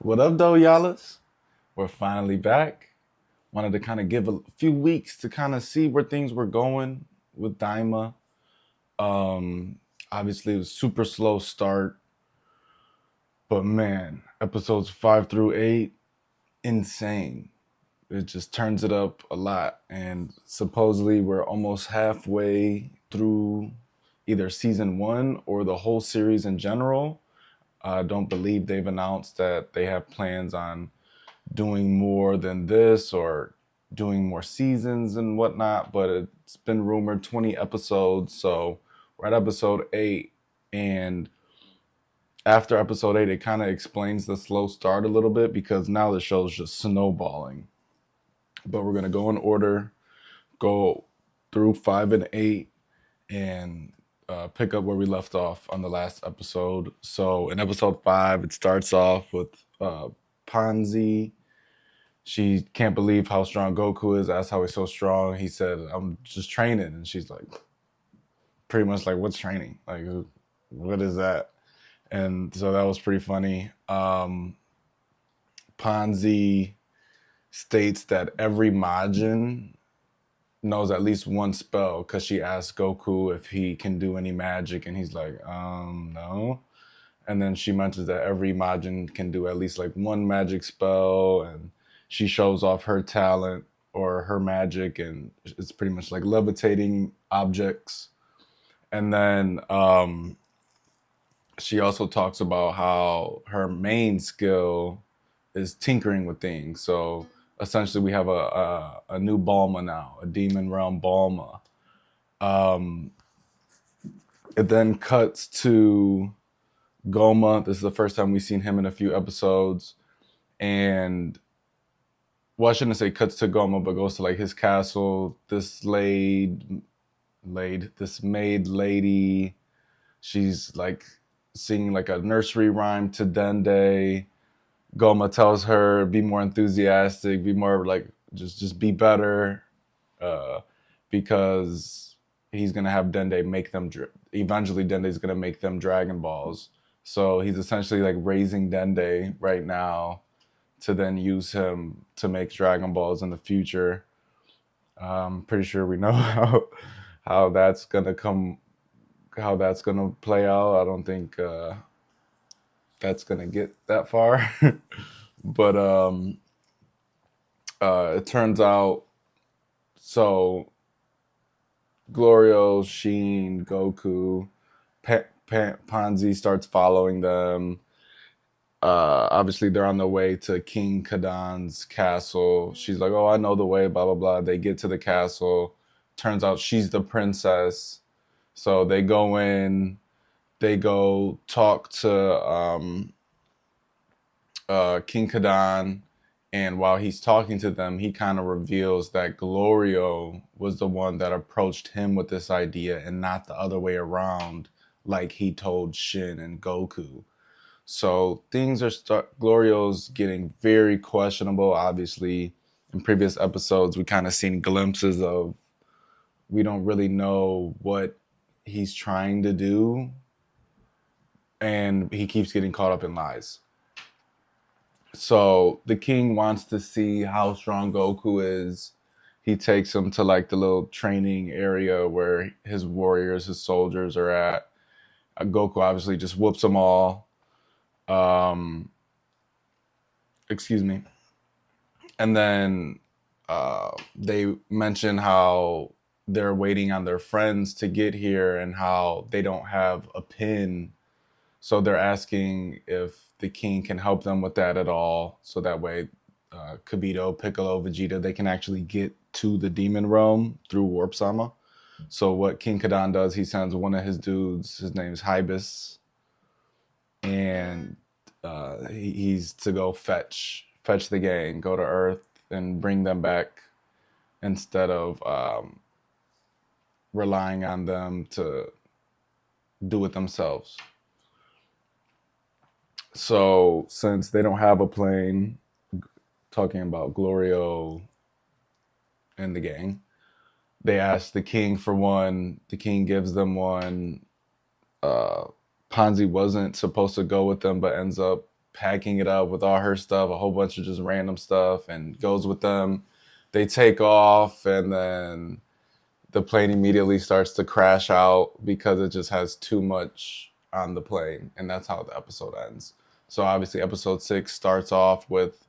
What up, though, y'allas? We're finally back. Wanted to kind of give a few weeks to kind of see where things were going with Daima. Um, Obviously, it was super slow start, but man, episodes 5 through 8, insane. It just turns it up a lot, and supposedly we're almost halfway through either season 1 or the whole series in general. I don't believe they've announced that they have plans on doing more than this or doing more seasons and whatnot, but it's been rumored 20 episodes. So we're at episode 8. And after episode 8, it kind of explains the slow start a little bit because now the show's just snowballing. But we're going to go in order, go through 5 and 8, and pick up where we left off on the last episode. So in episode 5, it starts off with Ponzi. She can't believe how strong Goku is. Asks how he's so strong. He said, "I'm just training," and she's like, pretty much like, "What's training? Like, what is that?" And so that was pretty funny. Ponzi states that every Majin knows at least one spell because she asked Goku if he can do any magic, and he's like, no. And then she mentions that every Majin can do at least like one magic spell, and she shows off her talent or her magic, and it's pretty much like levitating objects. And then she also talks about how her main skill is tinkering with things. So essentially, we have a new Balma now, a demon realm Balma. Um, it then cuts to Goma. This is the first time we've seen him in a few episodes. And well, I shouldn't say cuts to Goma, but goes to like his castle. This maid lady. She's like singing like a nursery rhyme to Dende. Goma tells her, be more enthusiastic, be more like just be better, uh, because he's gonna have Dende make them. Eventually, Dende's gonna make them Dragon Balls. So he's essentially like raising Dende right now to then use him to make Dragon Balls in the future. I'm pretty sure we know how that's gonna come, how that's gonna play out. I don't think that's gonna get that far, but it turns out so Glorio, Sheen, Goku, Ponzi starts following them. Obviously, they're on the way to King Kadan's castle. She's like, "Oh, I know the way." Blah blah blah. They get to the castle. Turns out she's the princess. So they go in. They go talk to King Kadan, and while he's talking to them, he kind of reveals that Glorio was the one that approached him with this idea and not the other way around, like he told Shin and Goku. So things are Glorio's getting very questionable. Obviously, in previous episodes, we kind of seen glimpses of we don't really know what he's trying to do, and he keeps getting caught up in lies. So the king wants to see how strong Goku is. He takes him to like the little training area where his warriors, his soldiers are at. Goku obviously just whoops them all. Um, excuse me. And then they mention how they're waiting on their friends to get here and how they don't have a pin. So they're asking if the king can help them with that at all. So that way, Kibito, Piccolo, Vegeta, they can actually get to the demon realm through Warp Sama. So what King Kadan does, he sends one of his dudes, his name's Hybis, and he's to go fetch the gang, go to Earth, and bring them back instead of relying on them to do it themselves. So since they don't have a plane, talking about Glorio and the gang, they ask the king for one. The king gives them one. Uh, Ponzi wasn't supposed to go with them, but ends up packing it up with all her stuff, a whole bunch of just random stuff, and goes with them. They take off, and then the plane immediately starts to crash out because it just has too much on the plane, and that's how the episode ends. So obviously, episode 6 starts off with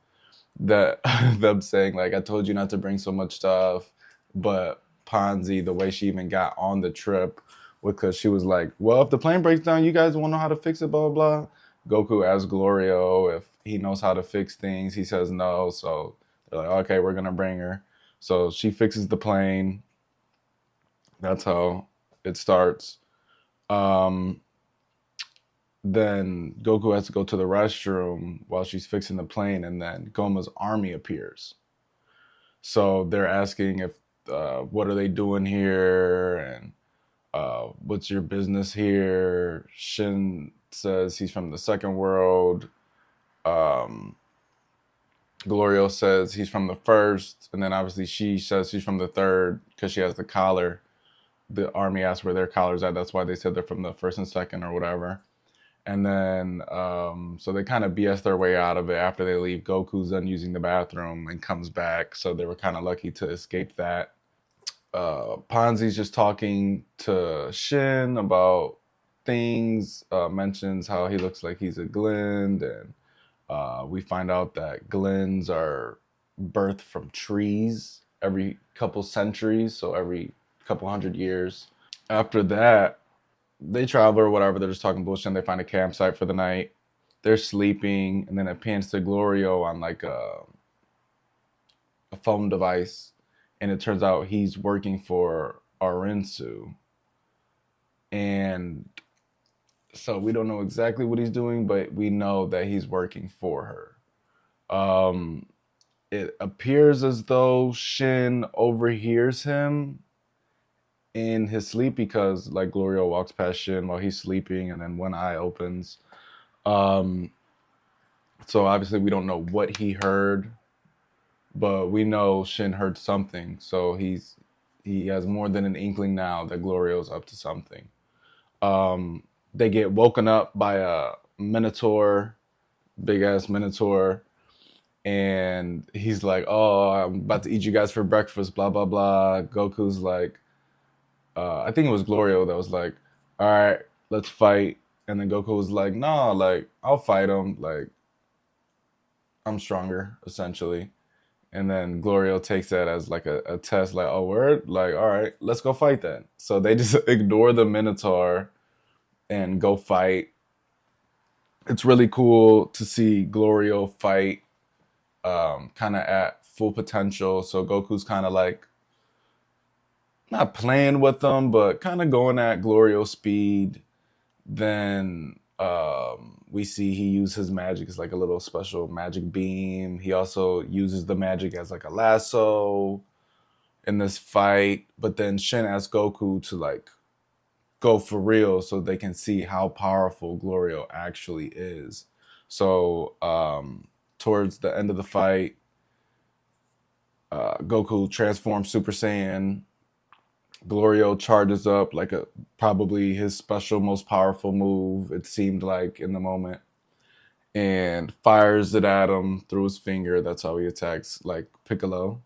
the them saying like, "I told you not to bring so much stuff," but Ponzi, the way she even got on the trip, because she was like, "Well, if the plane breaks down, you guys won't know how to fix it." Blah blah blah. Goku asks Glorio if he knows how to fix things. He says no, so they're like, "Okay, we're gonna bring her." So she fixes the plane. That's how it starts. Um, then Goku has to go to the restroom while she's fixing the plane, and then Goma's army appears. So they're asking if what are they doing here, and what's your business here? Shin says he's from the second world. Um, Glorio says he's from the first, and then obviously she says she's from the third because she has the collar. The army asks where their collars at. That's why they said they're from the first and second or whatever. And then, so they kind of BS their way out of it after they leave. Goku's done using the bathroom and comes back. So they were kind of lucky to escape that. Ponzi's just talking to Shin about things, mentions how he looks like he's a Glend. And we find out that Glens are birthed from trees every couple centuries. So every couple hundred years. After that, they travel or whatever. They're just talking bullshit. And they find a campsite for the night. They're sleeping, and then it pans to Glorio on like a phone device, and it turns out he's working for Arinsu. And so we don't know exactly what he's doing, but we know that he's working for her. It appears as though Shin overhears him in his sleep because like Glorio walks past Shin while he's sleeping, and then one eye opens. Um, so obviously we don't know what he heard, but we know Shin heard something. So he has more than an inkling now that Glorio's up to something. They get woken up by a Minotaur, big ass Minotaur, and he's like, "Oh, I'm about to eat you guys for breakfast." Blah blah blah. Goku's like, I think it was Glorio that was like, "All right, let's fight." And then Goku was like, "No, like I'll fight him. Like I'm stronger, essentially." And then Glorio takes that as like a test, like, "Oh, word? Like, all right, let's go fight then." So they just ignore the Minotaur and go fight. It's really cool to see Glorio fight kind of at full potential. So Goku's kind of like not playing with them, but kind of going at Glorio speed. Then we see he uses his magic as like a little special magic beam. He also uses the magic as like a lasso in this fight. But then Shin asks Goku to like go for real so they can see how powerful Glorio actually is. So towards the end of the fight, Goku transforms Super Saiyan. Glorio charges up like a probably his special most powerful move, it seemed like in the moment, and fires it at him through his finger. That's how he attacks like Piccolo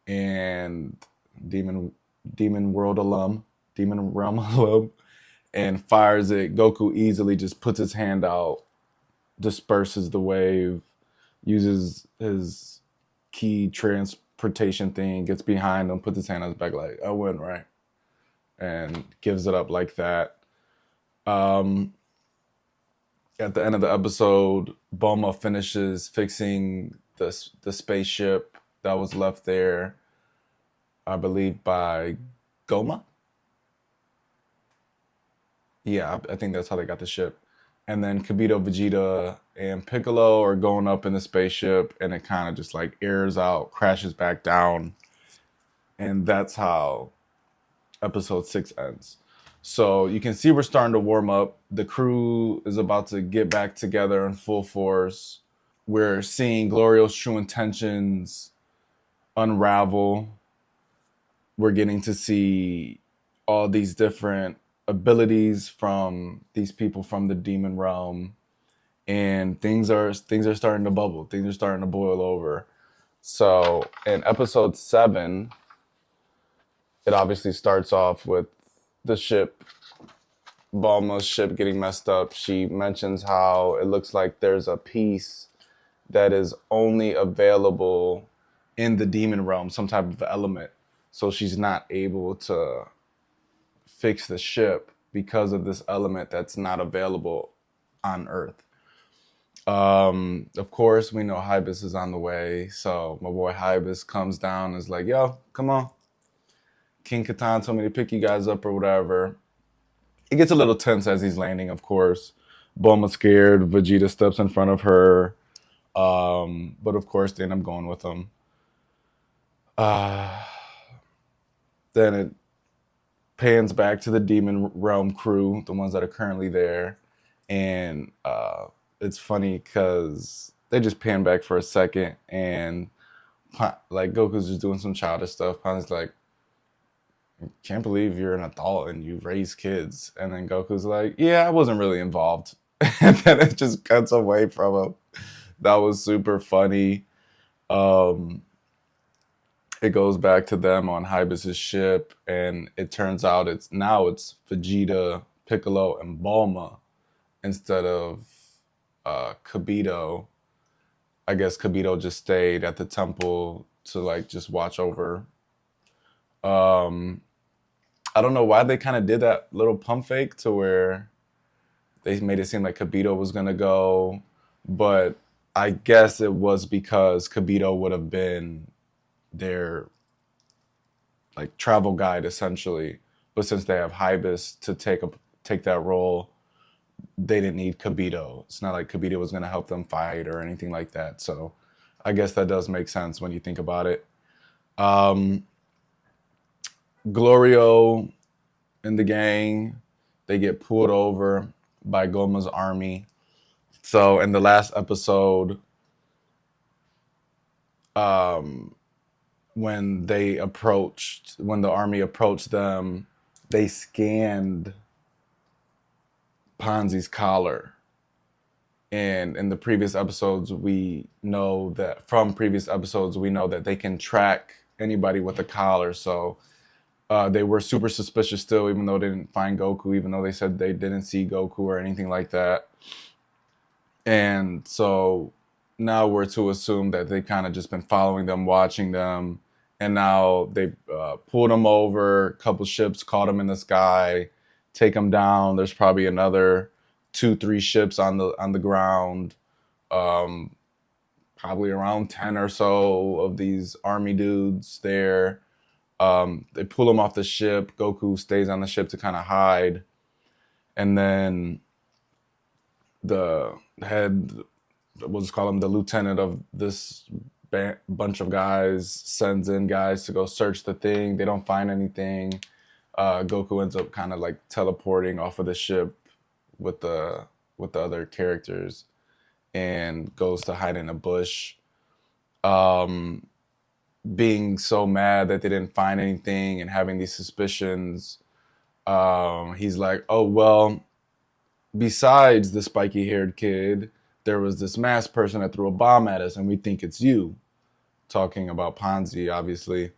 and Demon Demon World alum, Demon Realm alum, and fires it. Goku easily just puts his hand out, disperses the wave, uses his key transportation thing, gets behind him, puts his hand on his back like, "I win, right?" And gives it up like that. Um, at the end of the episode, Bulma finishes fixing the spaceship that was left there, I believe, by Goma. Yeah, I think that's how they got the ship. And then Kibito, Vegeta, and Piccolo are going up in the spaceship, and it kind of just like airs out, crashes back down, and that's how episode 6 ends. So you can see we're starting to warm up. The crew is about to get back together in full force. We're seeing Glorio's true intentions unravel. We're getting to see all these different abilities from these people from the demon realm. and things are starting to bubble. Things are starting to boil over. So in episode 7, it obviously starts off with the ship, Bulma's ship, getting messed up. She mentions how it looks like there's a piece that is only available in the demon realm, some type of element. So she's not able to fix the ship because of this element that's not available on Earth. Of course, we know Hybis is on the way. So my boy Hybis comes down and is like, yo, come on. King Catan told me to pick you guys up or whatever. It gets a little tense as he's landing, of course. Bulma's scared. Vegeta steps in front of her. But of course, then I'm going with him. Uh, then it pans back to the Demon Realm crew, the ones that are currently there. And it's funny because they just pan back for a second and like Goku's just doing some childish stuff. Pan's like, can't believe you're an adult and you raise kids. And then Goku's like, yeah, I wasn't really involved. And then it just cuts away from him. That was super funny. It goes back to them on Hybis' ship, and it turns out it's Vegeta, Piccolo, and Bulma instead of Kibito. I guess Kibito just stayed at the temple to like just watch over. I don't know why they kind of did that little pump fake to where they made it seem like Kibito was gonna go, but I guess it was because Kibito would have been their like travel guide essentially. But since they have Hybis to take that role, they didn't need Kibito. It's not like Kibito was gonna help them fight or anything like that. So I guess that does make sense when you think about it. Glorio and the gang, they get pulled over by Goma's army. So in the last episode, when the army approached them, they scanned Ponzi's collar. And in the previous episodes, we know that they can track anybody with a collar. So they were super suspicious still, even though they didn't find Goku, even though they said they didn't see Goku or anything like that. And so now we're to assume that they kind of just been following them, watching them, and now they pulled them over. A couple ships caught them in the sky, take them down. There's probably another 2-3 ships on the ground. Probably around 10 or so of these army dudes there. They pull him off the ship. Goku stays on the ship to kind of hide. And then the head, we'll just call him the lieutenant of this bunch of guys, sends in guys to go search the thing. They don't find anything. Goku ends up kind of like teleporting off of the ship with the other characters and goes to hide in a bush. Being so mad that they didn't find anything and having these suspicions, he's like, oh, well, besides the spiky-haired kid, there was this masked person that threw a bomb at us, and we think it's you. Talking about Ponzi, obviously.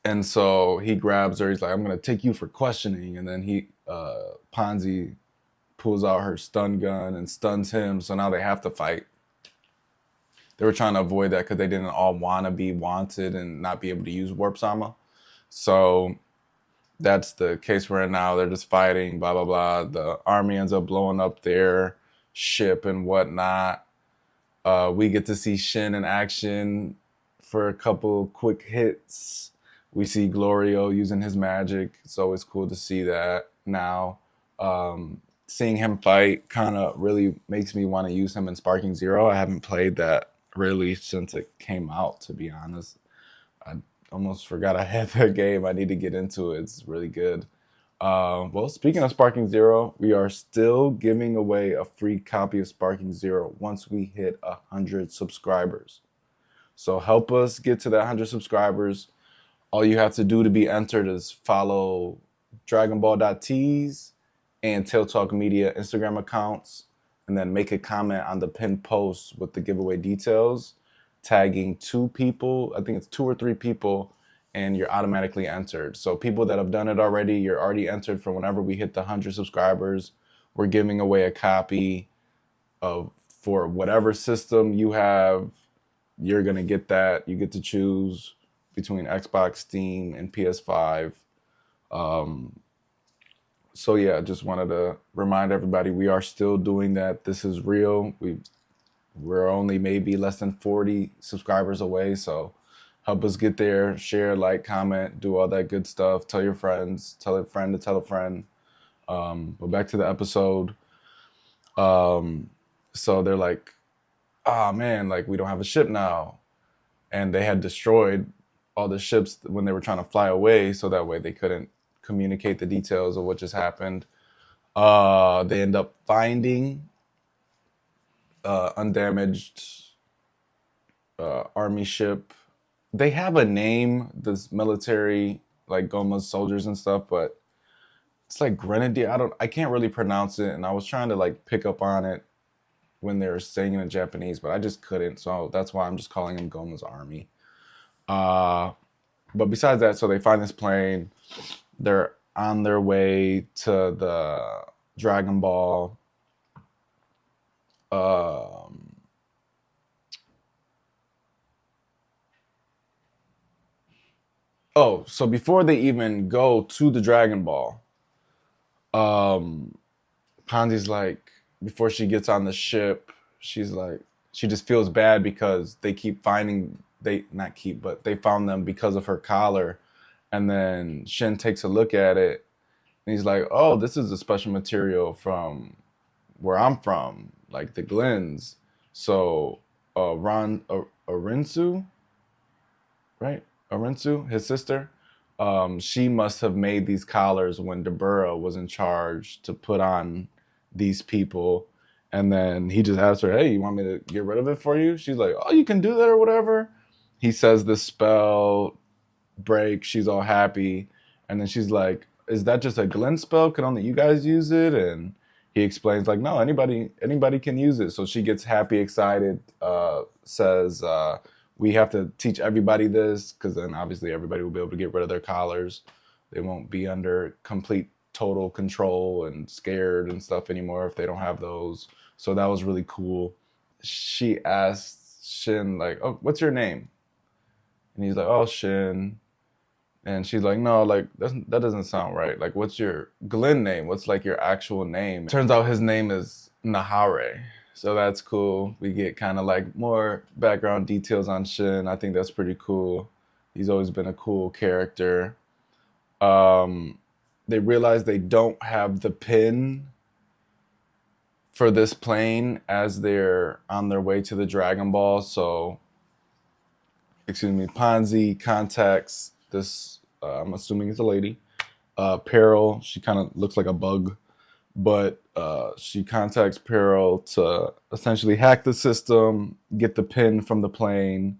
And so he grabs her. He's like, I'm going to take you for questioning. And then Ponzi pulls out her stun gun and stuns him. So now they have to fight. They were trying to avoid that because they didn't all want to be wanted and not be able to use Warp Sama. So that's the case we're in now. They're just fighting, blah, blah, blah. The army ends up blowing up their ship and whatnot. We get to see Shin in action for a couple quick hits. We see Glorio using his magic. It's always cool to see that now. Seeing him fight kind of really makes me want to use him in Sparking Zero. I haven't played that really since it came out, to be honest. I almost forgot I had that game. I need to get into it. It's really good. Well, speaking of Sparking Zero, we are still giving away a free copy of Sparking Zero once we hit 100 subscribers. So help us get to that 100 subscribers. All you have to do to be entered is follow DragonBall.tees and Tail Talk Media Instagram accounts and then make a comment on the pinned post with the giveaway details, tagging 2 people. I think it's 2 or 3 people, and you're automatically entered. So people that have done it already, you're already entered for whenever we hit the 100 subscribers. We're giving away a copy of for whatever system you have. You're gonna get that. You get to choose between Xbox, Steam, and PS5. So yeah, just wanted to remind everybody we are still doing that. This is real. We're only maybe less than 40 subscribers away. So help us get there. Share, like, comment, do all that good stuff. Tell your friends. Tell a friend to tell a friend. But back to the episode. So they're like, "Ah, man, like we don't have a ship now," and they had destroyed all the ships when they were trying to fly away, so that way they couldn't communicate the details of what just happened. They end up finding undamaged army ship. They have a name, this military, like Goma's soldiers and stuff, but it's like Grenadier. I can't really pronounce it, and I was trying to like pick up on it when they were saying it in Japanese, but I just couldn't. So that's why I'm just calling them Goma's army. But besides that, so they find this plane. They're on their way to the Dragon Ball. Oh, so before they even go to the Dragon Ball, Ponzi's like, before she gets on the ship, she's like, she just feels bad because they keep finding, they not keep, but they found them because of her collar. And then Shin takes a look at it and he's like, oh, this is a special material from where I'm from, like the Glens. So Arinsu, right? Arinsu, his sister, she must have made these collars when Dabura was in charge to put on these people. And then he just asked her, hey, you want me to get rid of it for you? She's like, oh, you can do that or whatever. He says the spell, break, she's all happy. And then she's like, is that just a Glen spell? Can only you guys use it? And he explains like, no, anybody can use it. So she gets happy, excited, says, we have to teach everybody this, because then obviously everybody will be able to get rid of their collars. They won't be under complete total control and scared and stuff anymore if they don't have those. So that was really cool. She asked Shin like, oh, what's your name? And he's like, oh, Shin. And she's like, no, like that doesn't sound right. Like, what's your Glen name? What's like your actual name? Turns out his name is Nahare. So that's cool. We get kind of like more background details on Shin. I think that's pretty cool. He's always been a cool character. They realize they don't have the pin for this plane as they're on their way to the Dragon Ball. So, Ponzi contacts this, I'm assuming it's a lady, Peril. She kind of looks like a bug, but she contacts Peril to essentially hack the system, get the pin from the plane.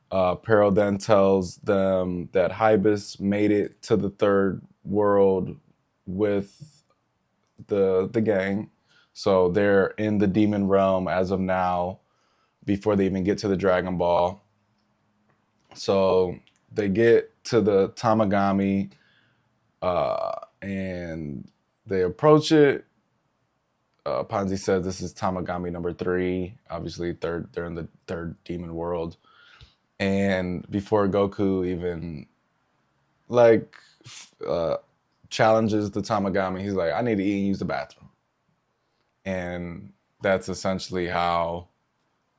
Peril then tells them that Hybis made it to the third world with the gang. So they're in the demon realm as of now, before they even get to the Dragon Ball. So they get to the Tamagami, and they approach it. Ponzi says this is Tamagami number 3. Obviously, they're in the third demon world. And before Goku even like challenges the Tamagami, he's like, I need to eat and use the bathroom. And that's essentially how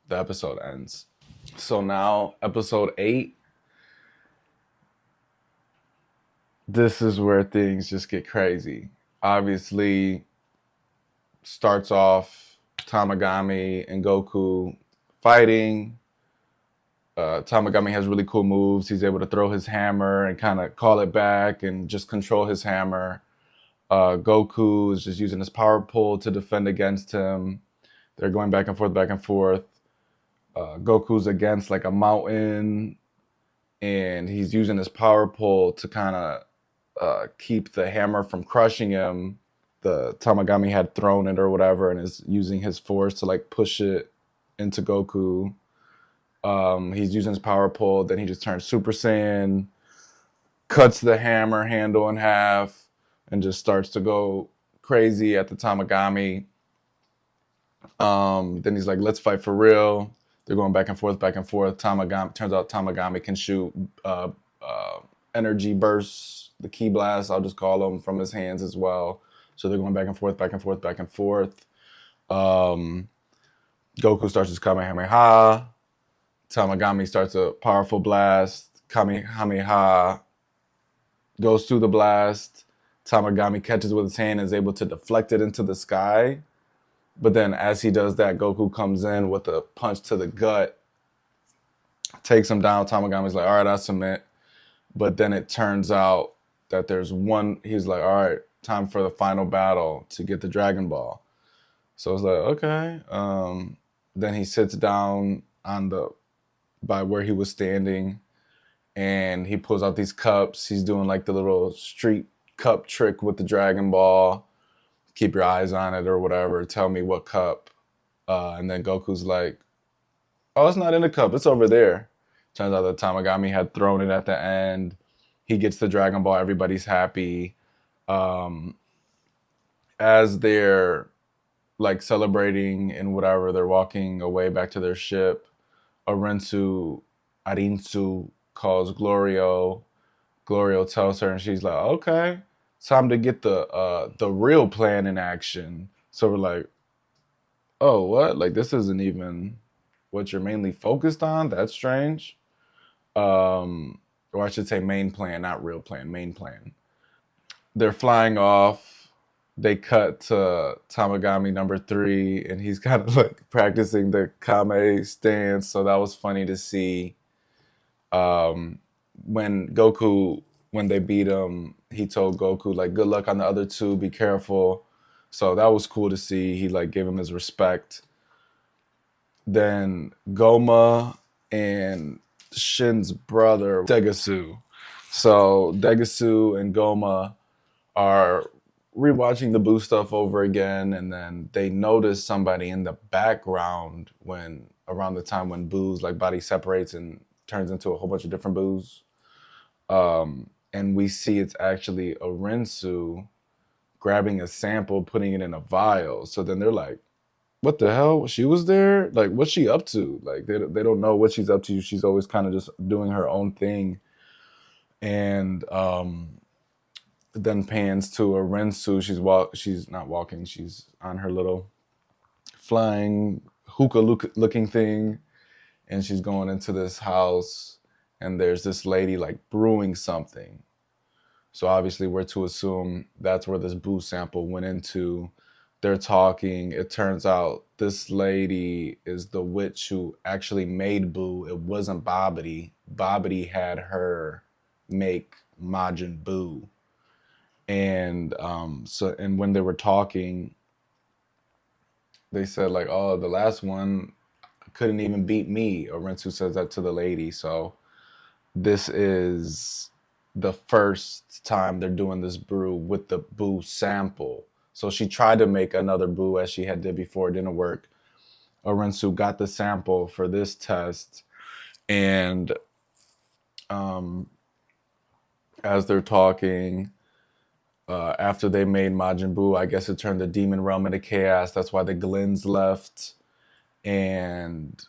the episode ends. So now, episode 8, this is where things just get crazy. Obviously, starts off Tamagami and Goku fighting. Tamagami has really cool moves. He's able to throw his hammer and kind of call it back and just control his hammer. Goku is just using his power pole to defend against him. They're going back and forth, back and forth. Goku's against like a mountain, and he's using his power pole to kind of keep the hammer from crushing him. the Tamagami had thrown it or whatever, and is using his force to like push it into Goku. He's using his power pole. Then he just turns Super Saiyan, cuts the hammer handle in half, and just starts to go crazy at the Tamagami. Then he's like, "Let's fight for real." They're going back and forth, back and forth. Tamagami turns out Tamagami can shoot uh, uh, energy bursts, the key blasts, I'll just call them, from his hands as well. So they're going back and forth, back and forth, back and forth. Um, Goku starts his Kamehameha. Tamagami starts a powerful blast. Kamehameha goes through the blast. Tamagami catches with his hand and is able to deflect it into the sky. But then as he does that, Goku comes in with a punch to the gut, takes him down. Tamagami's like, all right, I submit. But then it turns out that there's one, he's like, all right, time for the final battle to get the Dragon Ball. So it's like, okay. Then he sits down by where he was standing, and he pulls out these cups. He's doing like the little street cup trick with the Dragon Ball. Keep your eyes on it or whatever. Tell me what cup. And then Goku's like, oh, it's not in the cup. It's over there. Turns out the Tamagami had thrown it at the end. He gets the Dragon Ball. Everybody's happy. As they're like celebrating and whatever, they're walking away back to their ship. Arinsu calls Glorio. Glorio tells her, and she's like, okay, time to get the real plan in action. So we're like, oh, what? Like, this isn't even what you're mainly focused on? That's strange. Or I should say main plan, not real plan, main plan. They're flying off. They cut to Tamagami number 3, and he's kind of like practicing the Kame stance. So that was funny to see. When they beat him, he told Goku, like, good luck on the other two, be careful. So that was cool to see. He like gave him his respect. Then Goma and Shin's brother, Degasu. So Degasu and Goma are rewatching the Boo stuff over again, and then they notice somebody in the background when around the time when Boo's like body separates and turns into a whole bunch of different Boos. And we see it's actually Arinsu grabbing a sample, putting it in a vial. So then they're like, what the hell? She was there? Like, what's she up to? Like, they don't know what she's up to. She's always kind of just doing her own thing. And then pans to Arinsu. She's not walking. She's on her little flying hookah looking thing. And she's going into this house. And there's this lady like brewing something. So obviously we're to assume that's where this Boo sample went into. They're talking. It turns out this lady is the witch who actually made Boo. It wasn't Bobbity. Bobbity had her make Majin Buu. And and when they were talking, they said like, oh, the last one couldn't even beat me. Arinsu says that to the lady. So this is the first time they're doing this brew with the Boo sample. So she tried to make another Boo as she had did before. It didn't work. Arinsu got the sample for this test. And as they're talking, after they made Majin Buu, I guess it turned the demon realm into chaos. That's why the Glens left. And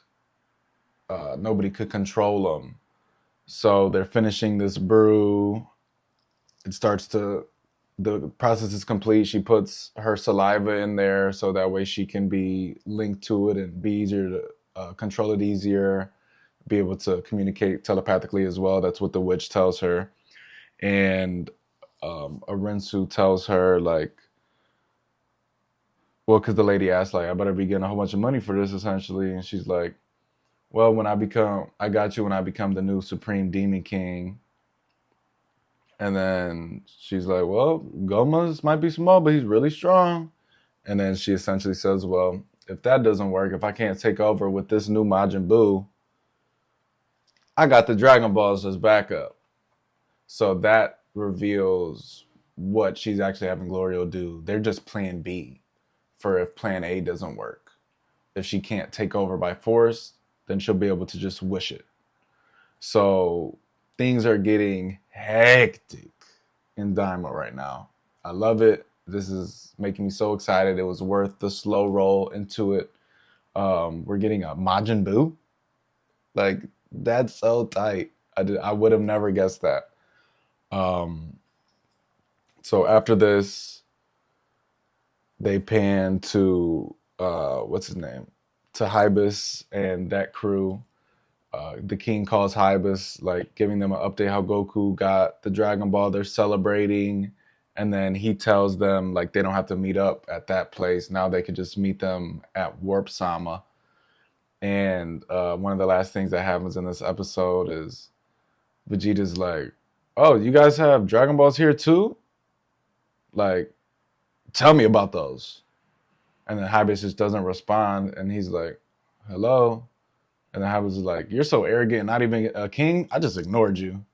nobody could control them. So they're finishing this brew. The process is complete. She puts her saliva in there so that way she can be linked to it and be easier to control it easier, be able to communicate telepathically as well. That's what the witch tells her. And Arinsu tells her like, well, because the lady asked like, I better be getting a whole bunch of money for this essentially. And she's like, well, I got you when I become the new Supreme Demon King. And then she's like, well, Goma's might be small, but he's really strong. And then she essentially says, well, if that doesn't work, if I can't take over with this new Majin Buu, I got the Dragon Balls as backup. So that reveals what she's actually having Glorio do. They're just plan B for if plan A doesn't work. If she can't take over by force, then she'll be able to just wish it. So things are getting hectic in Daima right now. I love it. This is making me so excited. It was worth the slow roll into it. We're getting a Majin Buu. Like, that's so tight. I would have never guessed that. Um, so after this, they pan to what's his name? To Hybis and that crew. The king calls Hybis, like giving them an update how Goku got the Dragon Ball. They're celebrating, and then he tells them like they don't have to meet up at that place. Now they could just meet them at Warp Sama. And one of the last things that happens in this episode is Vegeta's like, "Oh, you guys have Dragon Balls here too? Like, tell me about those." And then Hybis just doesn't respond, and he's like, "Hello." And then Hybis is like, "You're so arrogant, not even a king. I just ignored you."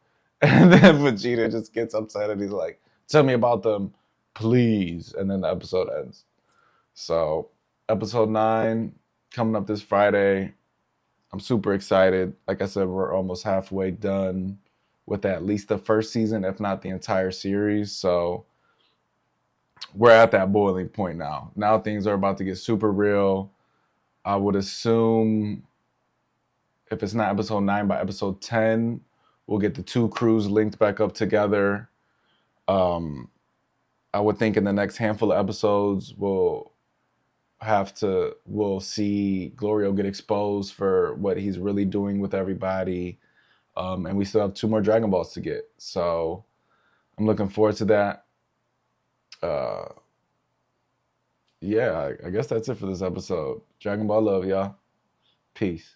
And then Vegeta just gets upset, and he's like, "Tell me about them, please." And then the episode ends. So, episode 9 coming up this Friday. I'm super excited. Like I said, we're almost halfway done with at least the first season, if not the entire series. So we're at that boiling point now. Now things are about to get super real. I would assume if it's not episode 9, by episode 10, we'll get the two crews linked back up together. I would think in the next handful of episodes, we'll see Glorio get exposed for what he's really doing with everybody. And we still have 2 more Dragon Balls to get. So I'm looking forward to that. Yeah, I guess that's it for this episode. Dragon Ball love, y'all. Peace.